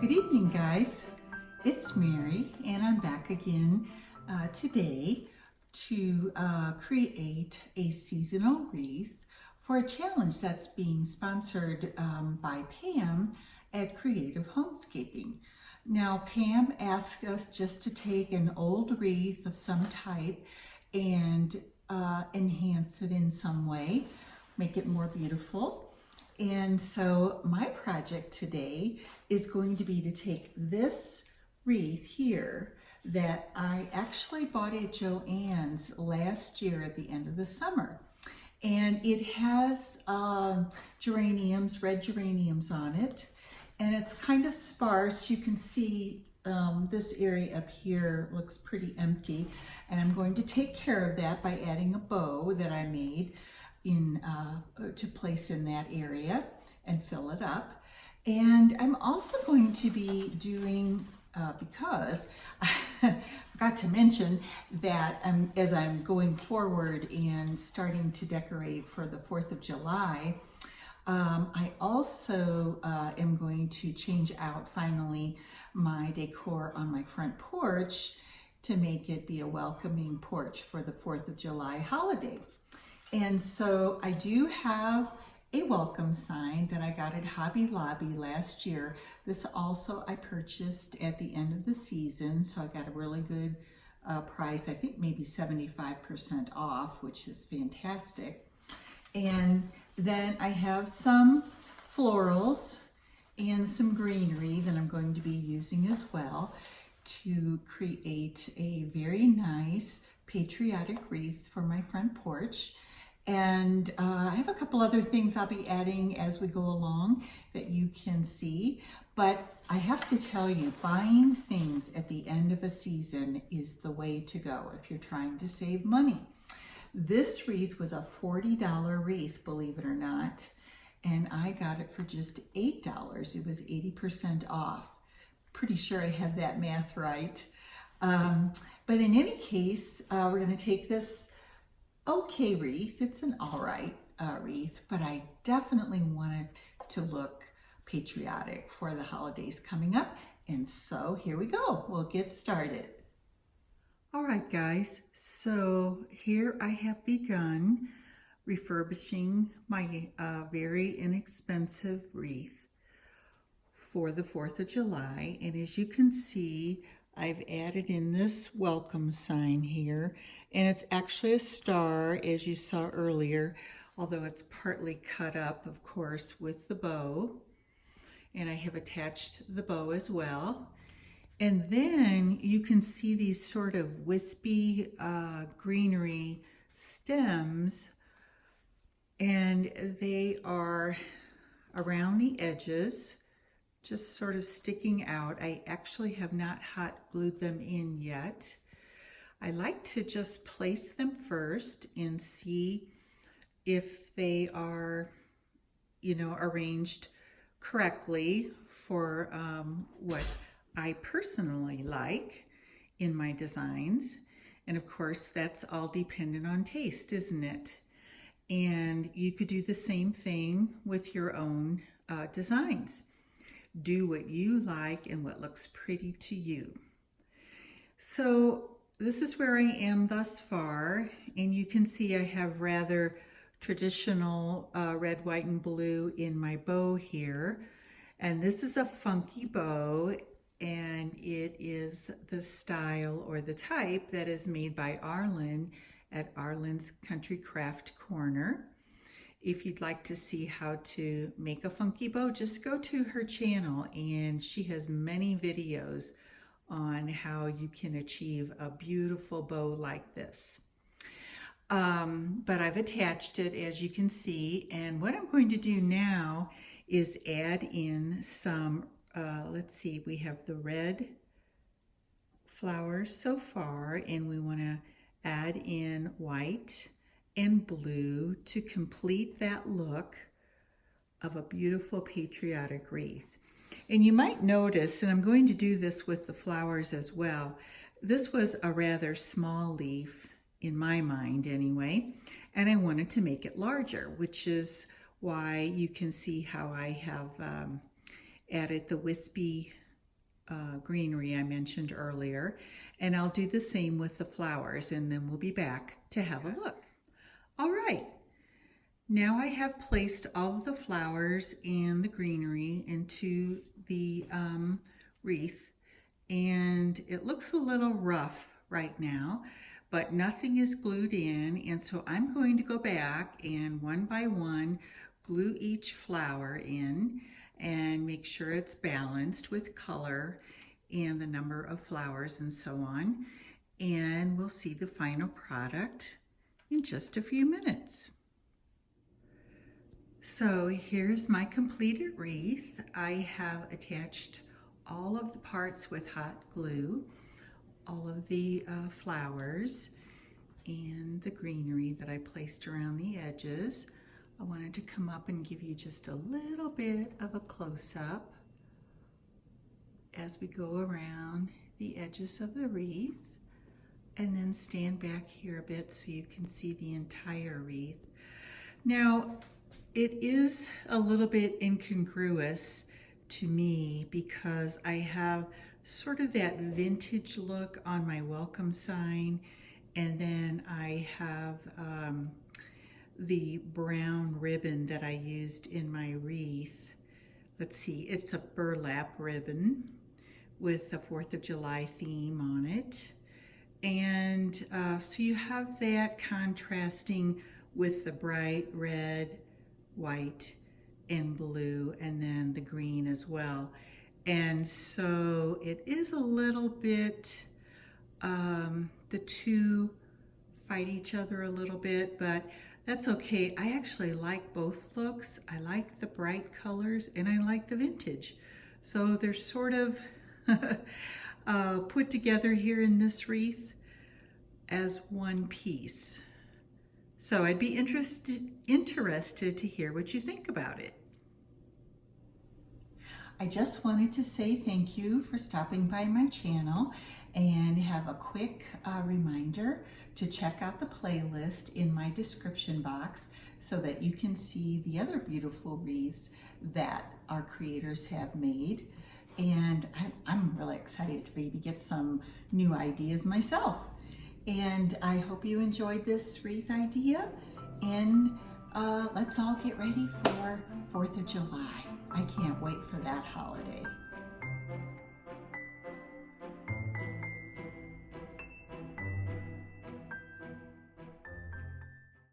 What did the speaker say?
Good evening, guys. It's Mary, and I'm back again today to create a seasonal wreath for a challenge that's being sponsored by Pam at Creative Homescaping. Now, Pam asked us just to take an old wreath of some type and enhance it in some way, make it more beautiful. And so my project today is going to be to take this wreath here that I actually bought at Joann's last year at the end of the summer. And it has geraniums, red geraniums on it. And it's kind of sparse. You can see this area up here looks pretty empty. And I'm going to take care of that by adding a bow that I made to place in that area and fill it up. And I'm also going to be doing, because I forgot to mention that as I'm going forward and starting to decorate for the 4th of July, I also am going to change out finally my decor on my front porch to make it be a welcoming porch for the 4th of July holiday. And so I do have a welcome sign that I got at Hobby Lobby last year. This also I purchased at the end of the season, so I got a really good price, I think maybe 75% off, which is fantastic. And then I have some florals and some greenery that I'm going to be using as well to create a very nice patriotic wreath for my front porch. And I have a couple other things I'll be adding as we go along that you can see. But I have to tell you, buying things at the end of a season is the way to go if you're trying to save money. This wreath was a $40 wreath, believe it or not. And I got it for just $8. It was 80% off. Pretty sure I have that math right. But in any case, we're going to take this okay wreath. It's an all right wreath, but I definitely want it to look patriotic for the holidays coming up. And so here we go. We'll get started. All right, guys. So here I have begun refurbishing my very inexpensive wreath for the 4th of July. And as you can see, I've added in this welcome sign here, and it's actually a star, as you saw earlier, although it's partly cut up, of course, with the bow. And I have attached the bow as well. And then you can see these sort of wispy greenery stems, and they are around the edges, just sort of sticking out. I actually have not hot glued them in yet. I like to just place them first and see if they are, arranged correctly for what I personally like in my designs. And of course, that's all dependent on taste, isn't it? And you could do the same thing with your own designs. Do what you like and what looks pretty to you. So this is where I am thus far, and you can see I have rather traditional red, white, and blue in my bow here. And this is a funky bow, and it is the style or the type that is made by Arlen at Arlen's Country Craft Corner. If you'd like to see how to make a funky bow, just go to her channel, and she has many videos on how you can achieve a beautiful bow like this. But I've attached it, as you can see, and what I'm going to do now is add in some, let's see, we have the red flowers so far, and we want to add in white and blue to complete that look of a beautiful patriotic wreath. And you might notice, and I'm going to do this with the flowers as well, this was a rather small leaf in my mind anyway, and I wanted to make it larger, which is why you can see how I have added the wispy greenery I mentioned earlier, and I'll do the same with the flowers, and then we'll be back to have a look. All right, now I have placed all of the flowers and the greenery into the wreath, and it looks a little rough right now, but nothing is glued in, and so I'm going to go back and one by one glue each flower in and make sure it's balanced with color and the number of flowers and so on. And we'll see the final product in just a few minutes. So here's my completed wreath. I have attached all of the parts with hot glue, all of the flowers and the greenery that I placed around the edges. I wanted to come up and give you just a little bit of a close-up as we go around the edges of the wreath, and then stand back here a bit so you can see the entire wreath. Now, it is a little bit incongruous to me because I have sort of that vintage look on my welcome sign, and then I have the brown ribbon that I used in my wreath. Let's see, it's a burlap ribbon with the 4th of July theme on it. And so you have that contrasting with the bright red, white, and blue, and then the green as well. And so it is a little bit, the two fight each other a little bit, but that's okay. I actually like both looks. I like the bright colors and I like the vintage. So they're sort of put together here in this wreath as one piece. So I'd be interested to hear what you think about it. I just wanted to say thank you for stopping by my channel, and have a quick reminder to check out the playlist in my description box so that you can see the other beautiful wreaths that our creators have made. And I'm really excited to maybe get some new ideas myself. And I hope you enjoyed this wreath idea, and let's all get ready for 4th of July. I can't wait for that holiday.